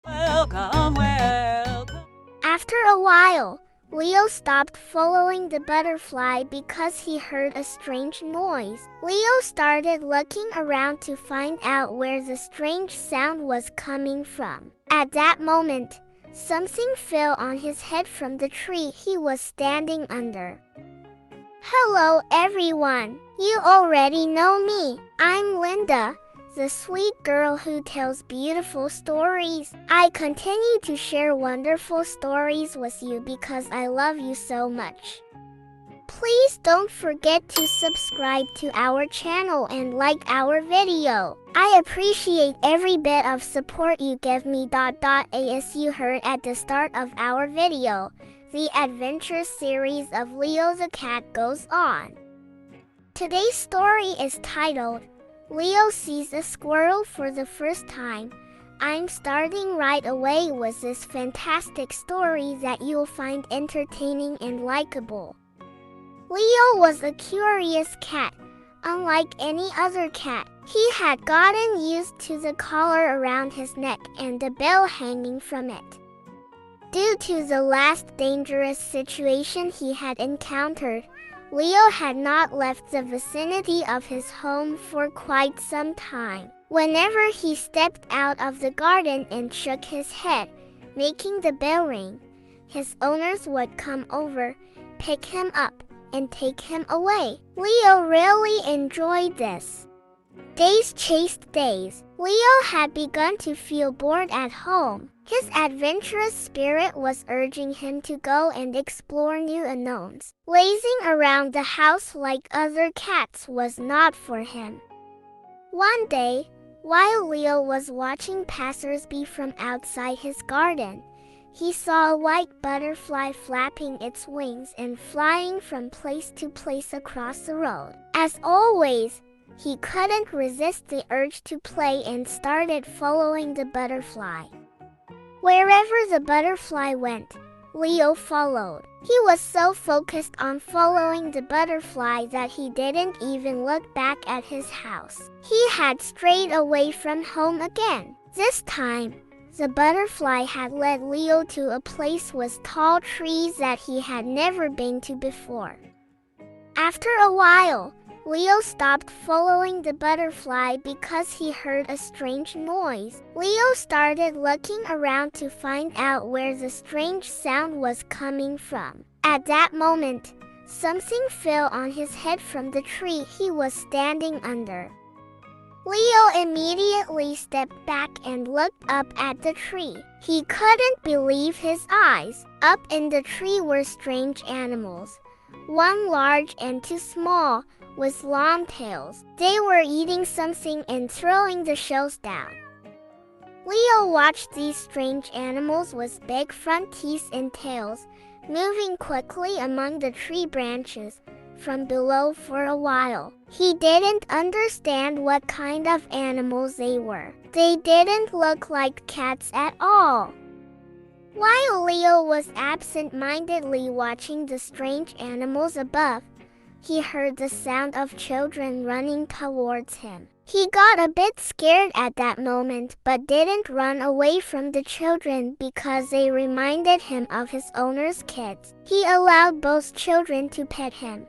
Welcome, welcome. After a while, Leo stopped following the butterfly because he heard a strange noise. Leo started looking around to find out where the strange sound was coming from. At that moment, something fell on his head from the tree he was standing under. Hello everyone! You already know me. I'm Linda, the sweet girl who tells beautiful stories. I continue to share wonderful stories with you because I love you so much. Please don't forget to subscribe to our channel and like our video. I appreciate every bit of support you give me. As you heard at the start of our video, the adventure series of Leo the Cat goes on. Today's story is titled, Leo Sees a Squirrel for the First Time. I'm starting right away with this fantastic story that you'll find entertaining and likable. Leo was a curious cat. Unlike any other cat, he had gotten used to the collar around his neck and the bell hanging from it. Due to the last dangerous situation he had encountered, Leo had not left the vicinity of his home for quite some time. Whenever he stepped out of the garden and shook his head, making the bell ring, his owners would come over, pick him up, and take him away. Leo really enjoyed this. Days chased days. Leo had begun to feel bored at home. His adventurous spirit was urging him to go and explore new unknowns. Lazing around the house like other cats was not for him. One day, while Leo was watching passers-by from outside his garden, he saw a white butterfly flapping its wings and flying from place to place across the road. As always, he couldn't resist the urge to play and started following the butterfly. Wherever the butterfly went, Leo followed. He was so focused on following the butterfly that he didn't even look back at his house. He had strayed away from home again. This time, the butterfly had led Leo to a place with tall trees that he had never been to before. After a while, Leo stopped following the butterfly because he heard a strange noise. Leo started looking around to find out where the strange sound was coming from. At that moment, something fell on his head from the tree he was standing under. Leo immediately stepped back and looked up at the tree. He couldn't believe his eyes. Up in the tree were strange animals, one large and two small, with long tails. They were eating something and throwing the shells down. Leo watched these strange animals with big front teeth and tails, moving quickly among the tree branches from below for a while. He didn't understand what kind of animals they were. They didn't look like cats at all. While Leo was absent-mindedly watching the strange animals above, he heard the sound of children running towards him. He got a bit scared at that moment but didn't run away from the children because they reminded him of his owner's kids. He allowed both children to pet him.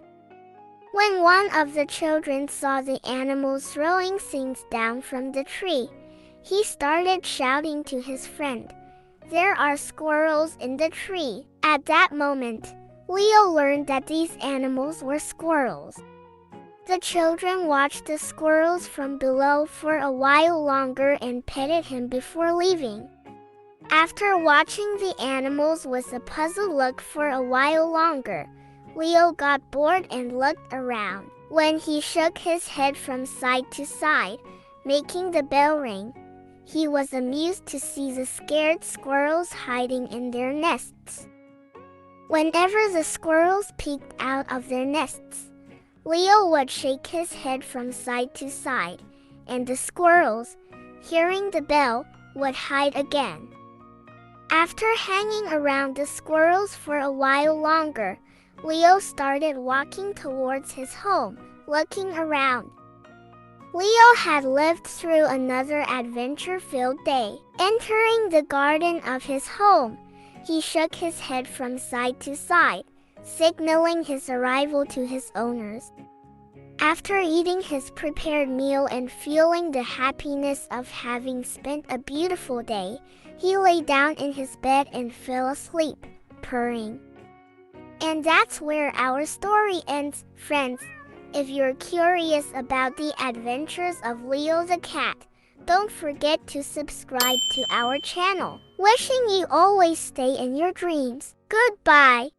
When one of the children saw the animals throwing things down from the tree, he started shouting to his friend, "There are squirrels in the tree." At that moment, Leo learned that these animals were squirrels. The children watched the squirrels from below for a while longer and petted him before leaving. After watching the animals with a puzzled look for a while longer, Leo got bored and looked around. When he shook his head from side to side, making the bell ring, he was amused to see the scared squirrels hiding in their nests. Whenever the squirrels peeked out of their nests, Leo would shake his head from side to side, and the squirrels, hearing the bell, would hide again. After hanging around the squirrels for a while longer, Leo started walking towards his home, looking around. Leo had lived through another adventure-filled day. Entering the garden of his home, he shook his head from side to side, signaling his arrival to his owners. After eating his prepared meal and feeling the happiness of having spent a beautiful day, he lay down in his bed and fell asleep, purring. And that's where our story ends, friends. If you're curious about the adventures of Leo the cat, don't forget to subscribe to our channel. Wishing you always stay in your dreams. Goodbye.